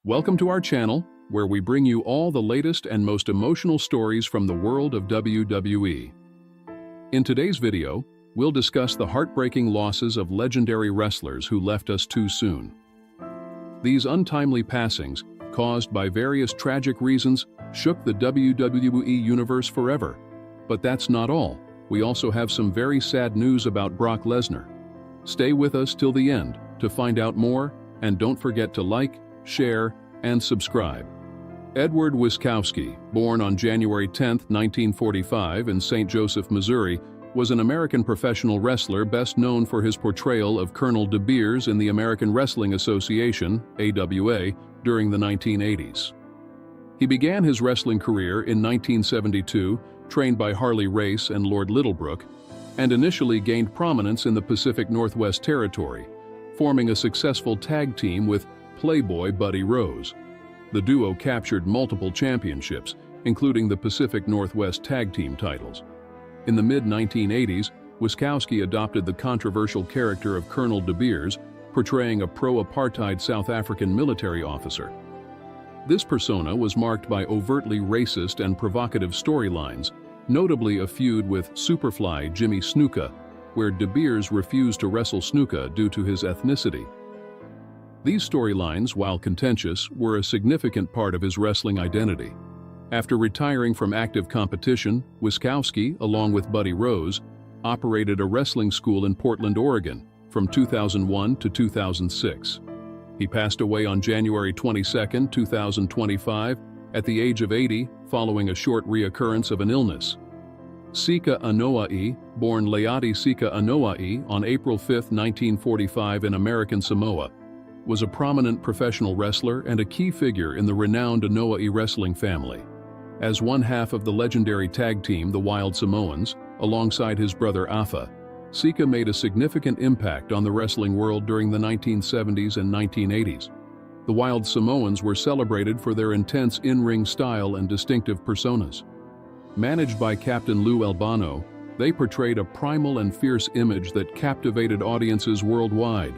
Welcome to our channel, where we bring you all the latest and most emotional stories from the world of WWE. In today's video, we'll discuss the heartbreaking losses of legendary wrestlers who left us too soon. These untimely passings, caused by various tragic reasons, shook the WWE universe forever. But that's not all. We also have some very sad news about Brock Lesnar. Stay with us till the end to find out more, and don't forget to like, share, and subscribe. Edward Wiskowski, born on January 10, 1945 in St. Joseph, Missouri, was an American professional wrestler best known for his portrayal of Colonel De Beers in the American Wrestling Association, AWA, during the 1980s. He began his wrestling career in 1972, trained by Harley Race and Lord Littlebrook, and initially gained prominence in the Pacific Northwest Territory, forming a successful tag team with Playboy Buddy Rose. The duo captured multiple championships, including the Pacific Northwest Tag Team titles. In the mid-1980s, Wiskowski adopted the controversial character of Colonel De Beers, portraying a pro-apartheid South African military officer. This persona was marked by overtly racist and provocative storylines, notably a feud with Superfly Jimmy Snuka, where De Beers refused to wrestle Snuka due to his ethnicity. These storylines, while contentious, were a significant part of his wrestling identity. After retiring from active competition, Wiskowski, along with Buddy Rose, operated a wrestling school in Portland, Oregon, from 2001 to 2006. He passed away on January 22, 2025, at the age of 80, following a short reoccurrence of an illness. Sika Anoa'i, born Leati Sika Anoa'i on April 5, 1945 in American Samoa, was a prominent professional wrestler and a key figure in the renowned Anoa'i wrestling family. As one half of the legendary tag team, the Wild Samoans, alongside his brother Afa, Sika made a significant impact on the wrestling world during the 1970s and 1980s. The Wild Samoans were celebrated for their intense in-ring style and distinctive personas. Managed by Captain Lou Albano, they portrayed a primal and fierce image that captivated audiences worldwide.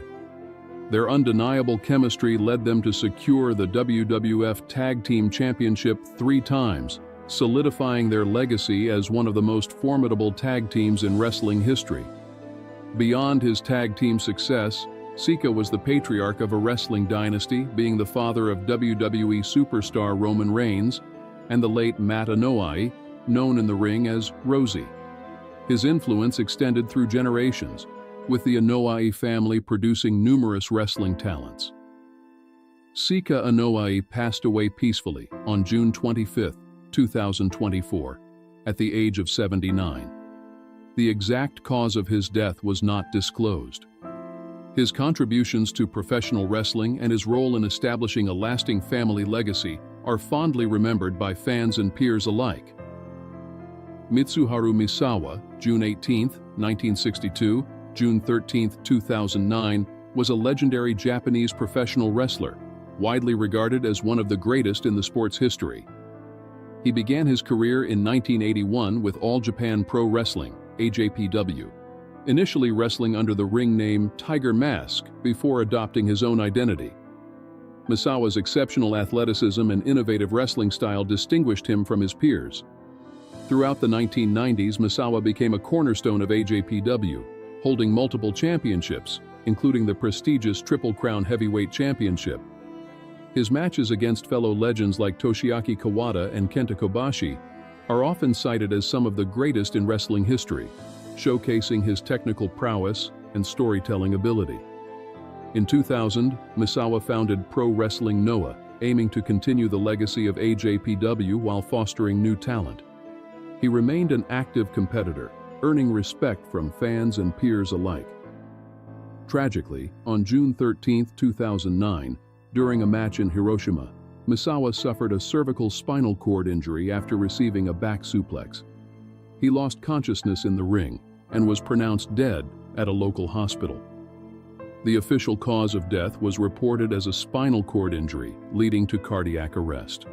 Their undeniable chemistry led them to secure the WWF Tag Team Championship 3 times, solidifying their legacy as one of the most formidable tag teams in wrestling history. Beyond his tag team success, Sika was the patriarch of a wrestling dynasty, being the father of WWE superstar Roman Reigns and the late Matt Anoa'i, known in the ring as Rosie. His influence extended through generations, with the Anoa'i family producing numerous wrestling talents. Sika Anoa'i passed away peacefully on June 25, 2024, at the age of 79. The exact cause of his death was not disclosed. His contributions to professional wrestling and his role in establishing a lasting family legacy are fondly remembered by fans and peers alike. Mitsuharu Misawa, June 18, 1962, June 13, 2009, was a legendary Japanese professional wrestler, widely regarded as one of the greatest in the sport's history. He began his career in 1981 with All Japan Pro Wrestling, AJPW, initially wrestling under the ring name Tiger Mask before adopting his own identity. Misawa's exceptional athleticism and innovative wrestling style distinguished him from his peers. Throughout the 1990s, Misawa became a cornerstone of AJPW, holding multiple championships, including the prestigious Triple Crown Heavyweight Championship. His matches against fellow legends like Toshiaki Kawada and Kenta Kobashi are often cited as some of the greatest in wrestling history, showcasing his technical prowess and storytelling ability. In 2000, Misawa founded Pro Wrestling Noah, aiming to continue the legacy of AJPW while fostering new talent. He remained an active competitor, earning respect from fans and peers alike. Tragically, on June 13, 2009, during a match in Hiroshima, Misawa suffered a cervical spinal cord injury after receiving a back suplex. He lost consciousness in the ring and was pronounced dead at a local hospital. The official cause of death was reported as a spinal cord injury, leading to cardiac arrest.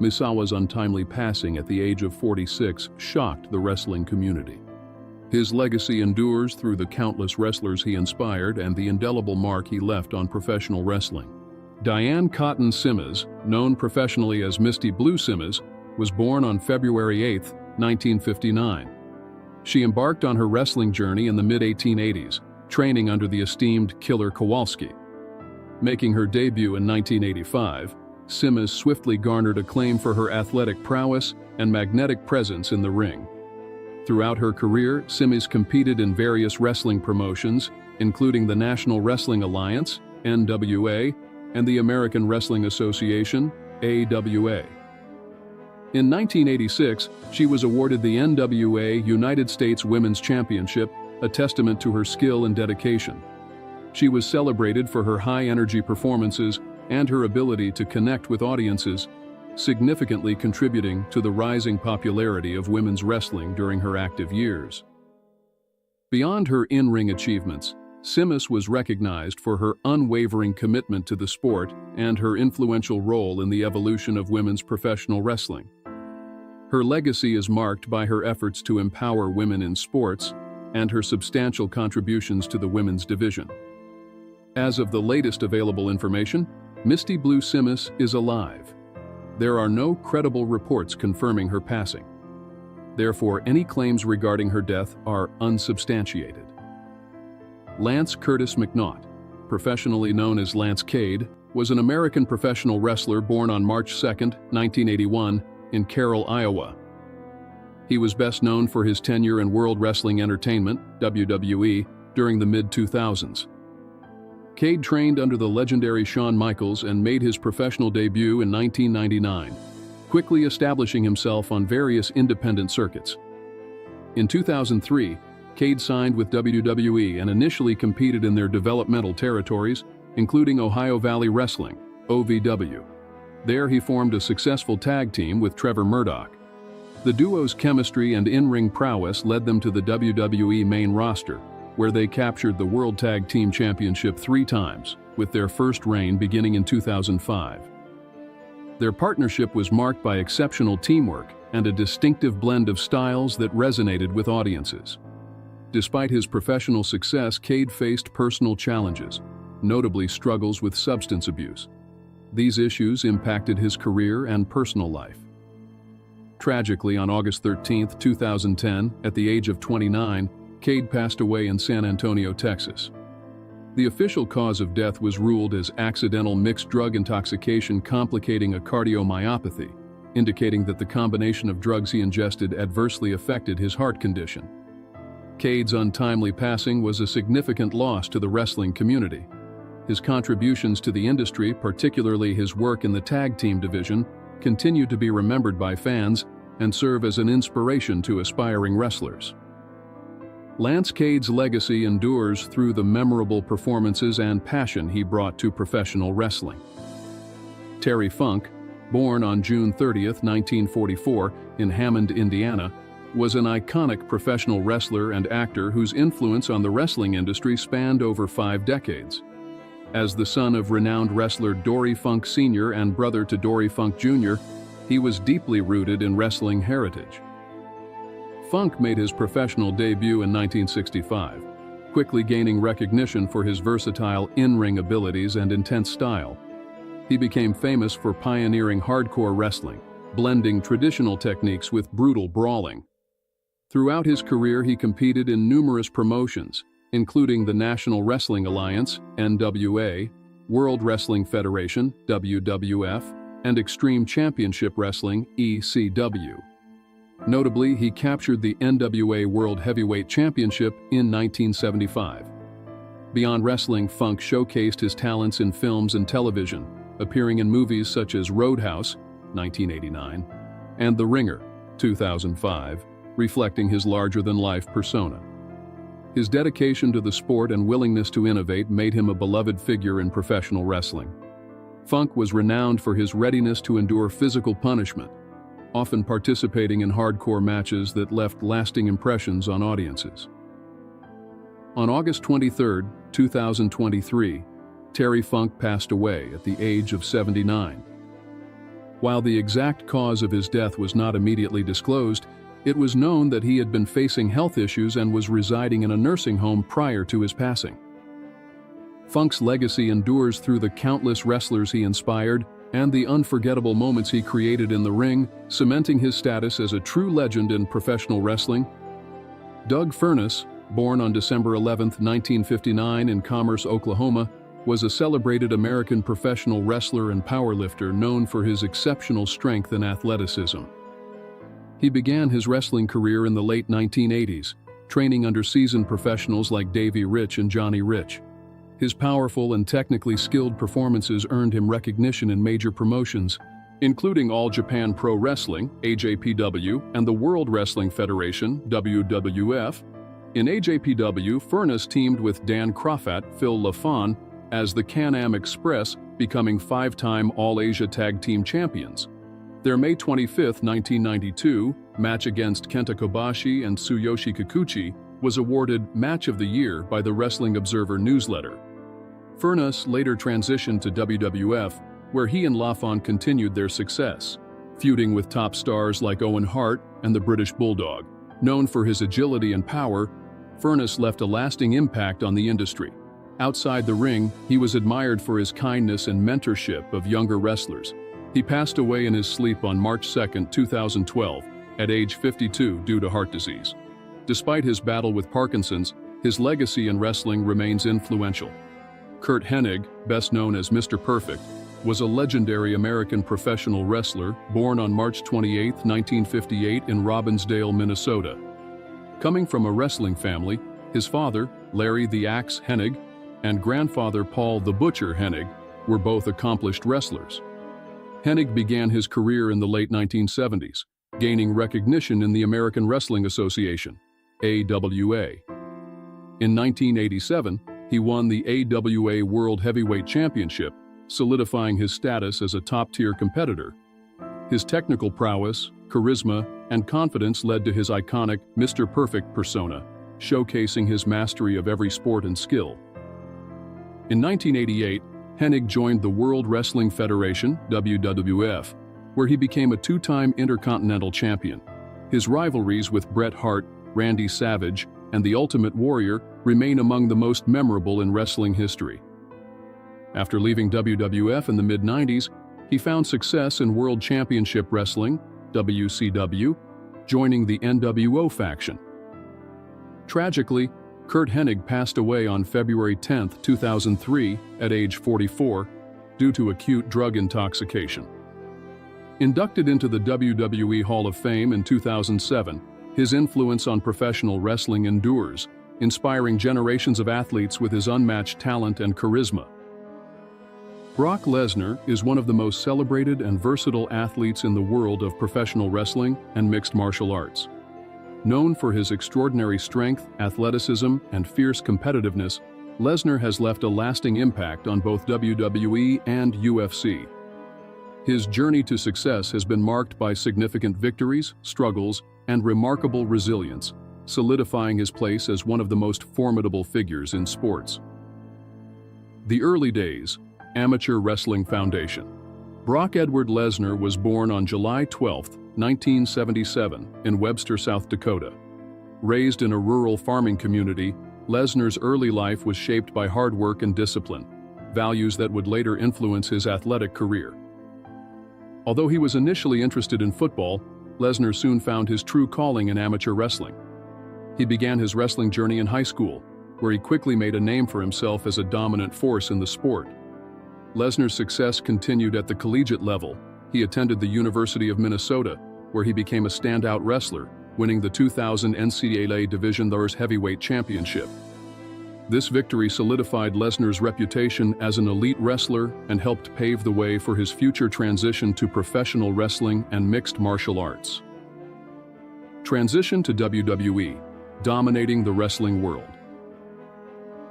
Misawa's untimely passing at the age of 46 shocked the wrestling community. His legacy endures through the countless wrestlers he inspired and the indelible mark he left on professional wrestling. Diane Cotton Simmons, known professionally as Misty Blue Simmons, was born on February 8, 1959. She embarked on her wrestling journey in the mid-1880s, training under the esteemed Killer Kowalski. Making her debut in 1985, Simmons swiftly garnered acclaim for her athletic prowess and magnetic presence in the ring. Throughout her career, Simmons competed in various wrestling promotions, including the National Wrestling Alliance, NWA, and the American Wrestling Association, AWA. In 1986, she was awarded the NWA United States Women's Championship, a testament to her skill and dedication. She was celebrated for her high-energy performances and her ability to connect with audiences, significantly contributing to the rising popularity of women's wrestling during her active years. Beyond her in-ring achievements, Simmons was recognized for her unwavering commitment to the sport and her influential role in the evolution of women's professional wrestling. Her legacy is marked by her efforts to empower women in sports and her substantial contributions to the women's division. As of the latest available information, Misty Blue Simmons is alive. There are no credible reports confirming her passing. Therefore, any claims regarding her death are unsubstantiated. Lance Curtis McNaught, professionally known as Lance Cade, was an American professional wrestler born on March 2, 1981, in Carroll, Iowa. He was best known for his tenure in World Wrestling Entertainment, WWE, during the mid-2000s. Cade trained under the legendary Shawn Michaels and made his professional debut in 1999, quickly establishing himself on various independent circuits. In 2003, Cade signed with WWE and initially competed in their developmental territories, including Ohio Valley Wrestling, OVW. There he formed a successful tag team with Trevor Murdoch. The duo's chemistry and in-ring prowess led them to the WWE main roster, where they captured the World Tag Team Championship 3 times, with their first reign beginning in 2005. Their partnership was marked by exceptional teamwork and a distinctive blend of styles that resonated with audiences. Despite his professional success, Cade faced personal challenges, notably struggles with substance abuse. These issues impacted his career and personal life. Tragically, on August 13, 2010, at the age of 29, Cade passed away in San Antonio, Texas. The official cause of death was ruled as accidental mixed drug intoxication complicating a cardiomyopathy, indicating that the combination of drugs he ingested adversely affected his heart condition. Cade's untimely passing was a significant loss to the wrestling community. His contributions to the industry, particularly his work in the tag team division, continue to be remembered by fans and serve as an inspiration to aspiring wrestlers. Lance Cade's legacy endures through the memorable performances and passion he brought to professional wrestling. Terry Funk, born on June 30, 1944, in Hammond, Indiana, was an iconic professional wrestler and actor whose influence on the wrestling industry spanned over 5 decades. As the son of renowned wrestler Dory Funk Sr. and brother to Dory Funk Jr., he was deeply rooted in wrestling heritage. Funk made his professional debut in 1965, quickly gaining recognition for his versatile in-ring abilities and intense style. He became famous for pioneering hardcore wrestling, blending traditional techniques with brutal brawling. Throughout his career, he competed in numerous promotions, including the National Wrestling Alliance, NWA, World Wrestling Federation, WWF, and Extreme Championship Wrestling, ECW. Notably, he captured the NWA World Heavyweight Championship in 1975. Beyond wrestling, Funk showcased his talents in films and television, appearing in movies such as Roadhouse, 1989, and The Ringer, 2005, reflecting his larger-than-life persona. His dedication to the sport and willingness to innovate made him a beloved figure in professional wrestling. Funk was renowned for his readiness to endure physical punishment, often participating in hardcore matches that left lasting impressions on audiences. On August 23, 2023, Terry Funk passed away at the age of 79. While the exact cause of his death was not immediately disclosed, it was known that he had been facing health issues and was residing in a nursing home prior to his passing. Funk's legacy endures through the countless wrestlers he inspired and the unforgettable moments he created in the ring, cementing his status as a true legend in professional wrestling. Doug Furnas, born on December 11, 1959 in Commerce, Oklahoma, was a celebrated American professional wrestler and powerlifter known for his exceptional strength and athleticism. He began his wrestling career in the late 1980s, training under seasoned professionals like Davey Rich and Johnny Rich. His powerful and technically skilled performances earned him recognition in major promotions, including All Japan Pro Wrestling, AJPW, and the World Wrestling Federation, WWF. In AJPW, Furnas teamed with Dan Crofat, Phil LaFon, as the Can-Am Express, becoming 5-time All-Asia Tag Team Champions. Their May 25, 1992, match against Kenta Kobashi and Tsuyoshi Kikuchi was awarded Match of the Year by the Wrestling Observer newsletter. Furnas later transitioned to WWF, where he and LaFon continued their success, feuding with top stars like Owen Hart and the British Bulldog. Known for his agility and power, Furnas left a lasting impact on the industry. Outside the ring, he was admired for his kindness and mentorship of younger wrestlers. He passed away in his sleep on March 2, 2012, at age 52 due to heart disease. Despite his battle with Parkinson's, his legacy in wrestling remains influential. Curt Hennig, best known as Mr. Perfect, was a legendary American professional wrestler born on March 28, 1958 in Robbinsdale, Minnesota. Coming from a wrestling family, his father, Larry the Axe Hennig, and grandfather Paul the Butcher Hennig were both accomplished wrestlers. Hennig began his career in the late 1970s, gaining recognition in the American Wrestling Association, AWA. In 1987, he won the AWA World Heavyweight Championship, solidifying his status as a top-tier competitor. His technical prowess, charisma, and confidence led to his iconic Mr. Perfect persona, showcasing his mastery of every sport and skill. In 1988, Hennig joined the World Wrestling Federation, WWF, where he became a 2-time Intercontinental Champion. His rivalries with Bret Hart, Randy Savage, and The Ultimate Warrior remain among the most memorable in wrestling history. After leaving WWF in the mid-90s, he found success in World Championship Wrestling, WCW, joining the NWO faction. Tragically, Curt Hennig passed away on February 10, 2003, at age 44, due to acute drug intoxication. Inducted into the WWE Hall of Fame in 2007, his influence on professional wrestling endures, inspiring generations of athletes with his unmatched talent and charisma. Brock Lesnar is one of the most celebrated and versatile athletes in the world of professional wrestling and mixed martial arts. Known for his extraordinary strength, athleticism, and fierce competitiveness, Lesnar has left a lasting impact on both WWE and UFC. His journey to success has been marked by significant victories, struggles, and remarkable resilience, solidifying his place as one of the most formidable figures in sports. The early days, Amateur Wrestling Foundation. Brock Edward Lesnar was born on July 12, 1977, in Webster, South Dakota. Raised in a rural farming community, Lesnar's early life was shaped by hard work and discipline, values that would later influence his athletic career. Although he was initially interested in football, Lesnar soon found his true calling in amateur wrestling. He began his wrestling journey in high school, where he quickly made a name for himself as a dominant force in the sport. Lesnar's success continued at the collegiate level. He attended the University of Minnesota, where he became a standout wrestler, winning the 2000 NCAA Division II's Heavyweight Championship. This victory solidified Lesnar's reputation as an elite wrestler and helped pave the way for his future transition to professional wrestling and mixed martial arts. Transition to WWE, dominating the wrestling world.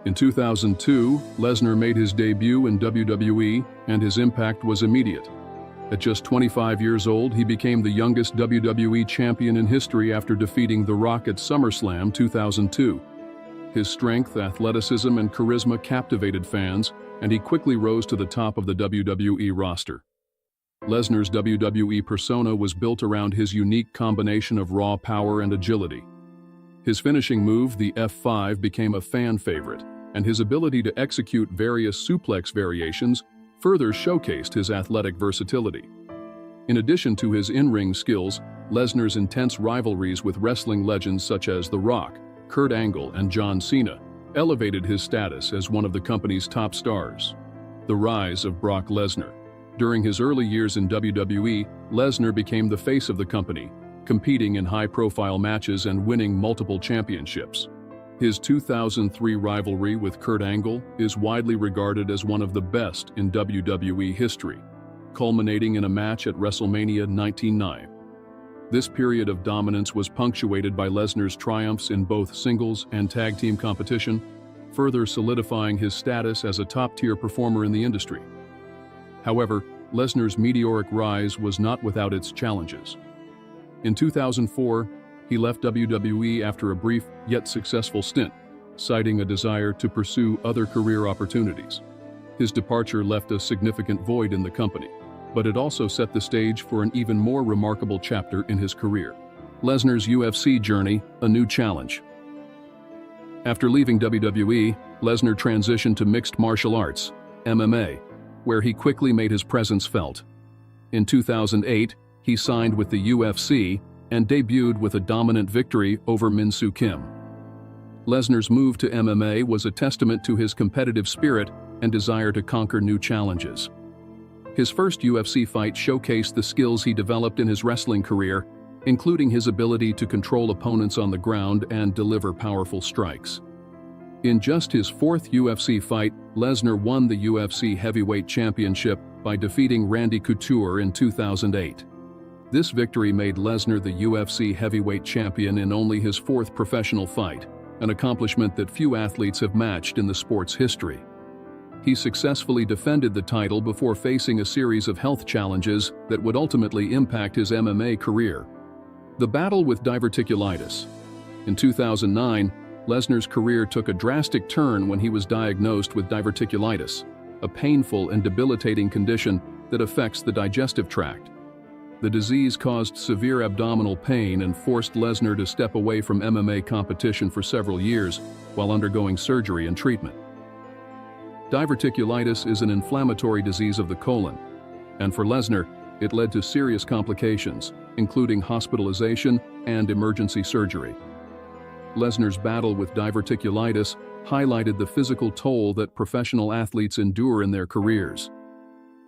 In 2002, Lesnar made his debut in WWE, and his impact was immediate. At just 25 years old, he became the youngest WWE champion in history after defeating The Rock at SummerSlam 2002. His strength, athleticism, and charisma captivated fans, and he quickly rose to the top of the WWE roster. Lesnar's WWE persona was built around his unique combination of raw power and agility. His finishing move, the F5, became a fan favorite, and his ability to execute various suplex variations further showcased his athletic versatility. In addition to his in-ring skills, Lesnar's intense rivalries with wrestling legends such as The Rock, Kurt Angle, and John Cena elevated his status as one of the company's top stars. The rise of Brock Lesnar. During his early years in WWE, Lesnar became the face of the company, competing in high-profile matches and winning multiple championships. His 2003 rivalry with Kurt Angle is widely regarded as one of the best in WWE history, culminating in a match at WrestleMania 19. This period of dominance was punctuated by Lesnar's triumphs in both singles and tag team competition, further solidifying his status as a top-tier performer in the industry. However, Lesnar's meteoric rise was not without its challenges. In 2004, he left WWE after a brief yet successful stint, citing a desire to pursue other career opportunities. His departure left a significant void in the company, but it also set the stage for an even more remarkable chapter in his career. Lesnar's UFC journey, a new challenge. After leaving WWE, Lesnar transitioned to mixed martial arts, MMA, where he quickly made his presence felt. In 2008, he signed with the UFC and debuted with a dominant victory over Min Soo Kim. Lesnar's move to MMA was a testament to his competitive spirit and desire to conquer new challenges. His first UFC fight showcased the skills he developed in his wrestling career, including his ability to control opponents on the ground and deliver powerful strikes. In just his fourth UFC fight, Lesnar won the UFC Heavyweight Championship by defeating Randy Couture in 2008. This victory made Lesnar the UFC Heavyweight Champion in only his fourth professional fight, an accomplishment that few athletes have matched in the sport's history. He successfully defended the title before facing a series of health challenges that would ultimately impact his MMA career. The battle with diverticulitis. In 2009, Lesnar's career took a drastic turn when he was diagnosed with diverticulitis, a painful and debilitating condition that affects the digestive tract. The disease caused severe abdominal pain and forced Lesnar to step away from MMA competition for several years while undergoing surgery and treatment. Diverticulitis is an inflammatory disease of the colon, and for Lesnar, it led to serious complications, including hospitalization and emergency surgery. Lesnar's battle with diverticulitis highlighted the physical toll that professional athletes endure in their careers.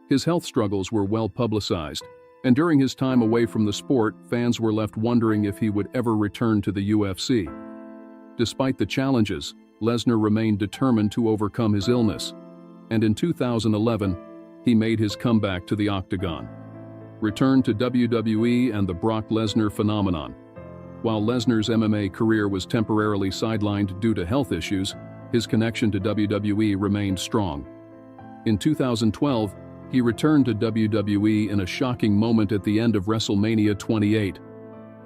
His health struggles were well publicized, and during his time away from the sport, fans were left wondering if he would ever return to the UFC. Despite the challenges, Lesnar remained determined to overcome his illness, and in 2011, he made his comeback to the octagon. Returned to WWE and the Brock Lesnar phenomenon. While Lesnar's MMA career was temporarily sidelined due to health issues, his connection to WWE remained strong. In 2012, he returned to WWE in a shocking moment at the end of WrestleMania 28.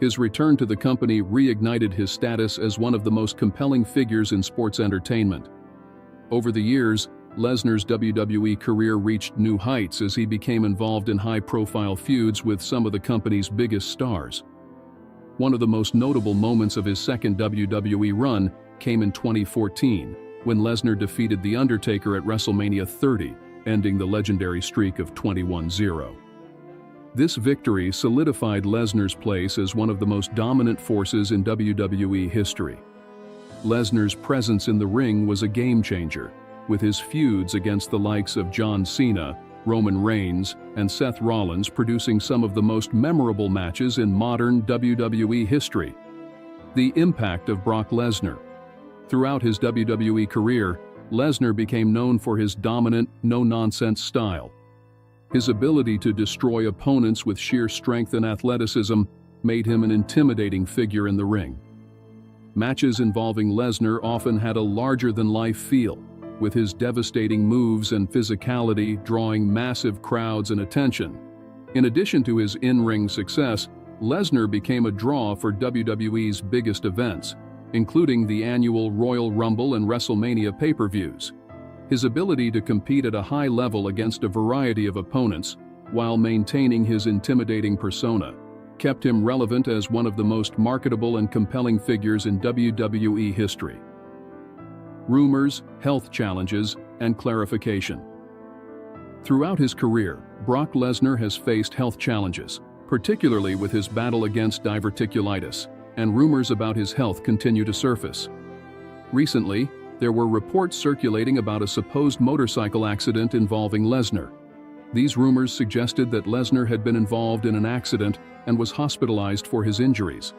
His return to the company reignited his status as one of the most compelling figures in sports entertainment. Over the years, Lesnar's WWE career reached new heights as he became involved in high-profile feuds with some of the company's biggest stars. One of the most notable moments of his second WWE run came in 2014, when Lesnar defeated The Undertaker at WrestleMania 30, ending the legendary streak of 21-0. This victory solidified Lesnar's place as one of the most dominant forces in WWE history. Lesnar's presence in the ring was a game-changer, with his feuds against the likes of John Cena, Roman Reigns, and Seth Rollins producing some of the most memorable matches in modern WWE history. The impact of Brock Lesnar. Throughout his WWE career, Lesnar became known for his dominant, no-nonsense style. His ability to destroy opponents with sheer strength and athleticism made him an intimidating figure in the ring. Matches involving Lesnar often had a larger-than-life feel, with his devastating moves and physicality drawing massive crowds and attention. In addition to his in-ring success, Lesnar became a draw for WWE's biggest events, including the annual Royal Rumble and WrestleMania pay-per-views. His ability to compete at a high level against a variety of opponents, while maintaining his intimidating persona, kept him relevant as one of the most marketable and compelling figures in WWE history. rumors, health challenges, and clarification. Throughout his career, Brock Lesnar has faced health challenges, particularly with his battle against diverticulitis, and rumors about his health continue to surface. Recently, there were reports circulating about a supposed motorcycle accident involving Lesnar. These rumors suggested that Lesnar had been involved in an accident and was hospitalized for his injuries.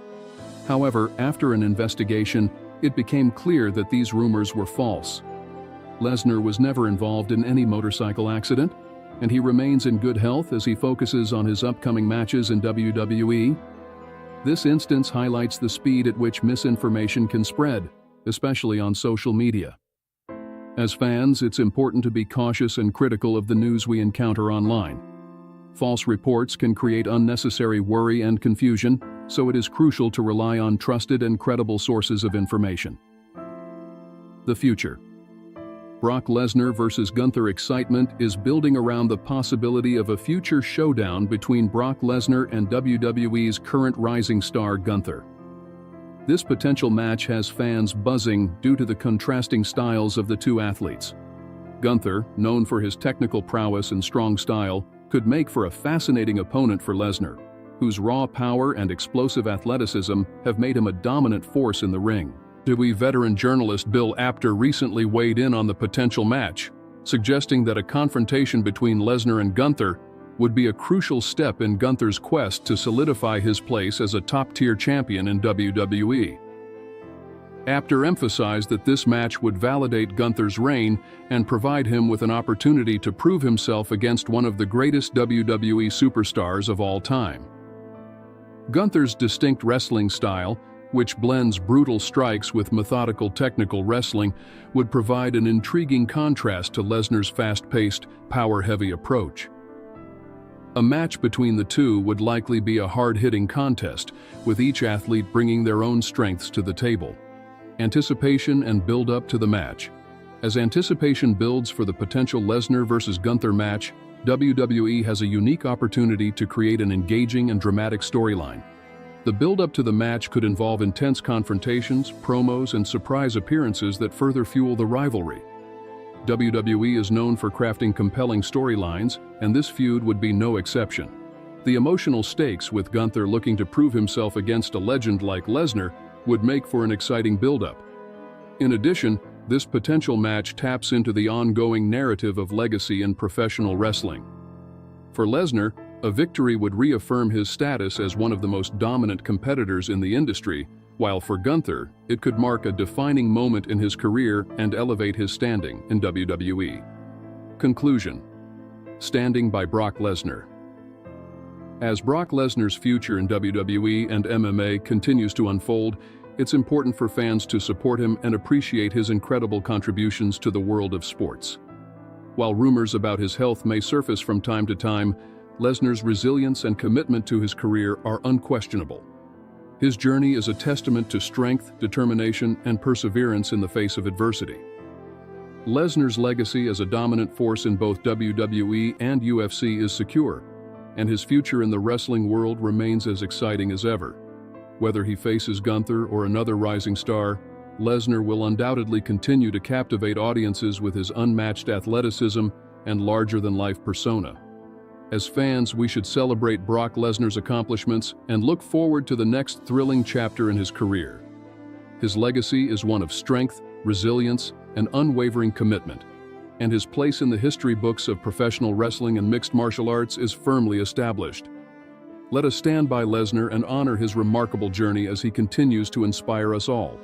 However, after an investigation, it became clear that these rumors were false. Lesnar was never involved in any motorcycle accident, and he remains in good health as he focuses on his upcoming matches in WWE. This instance highlights the speed at which misinformation can spread, especially on social media. As fans, it's important to be cautious and critical of the news we encounter online. False reports can create unnecessary worry and confusion, so it is crucial to rely on trusted and credible sources of information. The future. Brock Lesnar vs. Gunther excitement is building around the possibility of a future showdown between Brock Lesnar and WWE's current rising star Gunther. This potential match has fans buzzing due to the contrasting styles of the two athletes. Gunther, known for his technical prowess and strong style, could make for a fascinating opponent for Lesnar, whose raw power and explosive athleticism have made him a dominant force in the ring. WWE veteran journalist Bill Apter recently weighed in on the potential match, suggesting that a confrontation between Lesnar and Gunther would be a crucial step in Gunther's quest to solidify his place as a top-tier champion in WWE. Apter emphasized that this match would validate Gunther's reign and provide him with an opportunity to prove himself against one of the greatest WWE superstars of all time. Gunther's distinct wrestling style, which blends brutal strikes with methodical technical wrestling, would provide an intriguing contrast to Lesnar's fast-paced, power-heavy approach. A match between the two would likely be a hard-hitting contest, with each athlete bringing their own strengths to the table. Anticipation and build-up to the match. As anticipation builds for the potential Lesnar vs. Gunther match, WWE has a unique opportunity to create an engaging and dramatic storyline. The build-up to the match could involve intense confrontations, promos, and surprise appearances that further fuel the rivalry. WWE is known for crafting compelling storylines, and this feud would be no exception. The emotional stakes with Gunther looking to prove himself against a legend like Lesnar would make for an exciting build-up. In addition, this potential match taps into the ongoing narrative of legacy in professional wrestling. For Lesnar, a victory would reaffirm his status as one of the most dominant competitors in the industry, while for Gunther, it could mark a defining moment in his career and elevate his standing in WWE. Conclusion. Standing by Brock Lesnar. As Brock Lesnar's future in WWE and MMA continues to unfold, it's important for fans to support him and appreciate his incredible contributions to the world of sports. While rumors about his health may surface from time to time, Lesnar's resilience and commitment to his career are unquestionable. His journey is a testament to strength, determination, and perseverance in the face of adversity. Lesnar's legacy as a dominant force in both WWE and UFC is secure, and his future in the wrestling world remains as exciting as ever. Whether he faces Gunther or another rising star, Lesnar will undoubtedly continue to captivate audiences with his unmatched athleticism and larger-than-life persona. As fans, we should celebrate Brock Lesnar's accomplishments and look forward to the next thrilling chapter in his career. His legacy is one of strength, resilience, and unwavering commitment, and his place in the history books of professional wrestling and mixed martial arts is firmly established. Let us stand by Lesnar and honor his remarkable journey as he continues to inspire us all.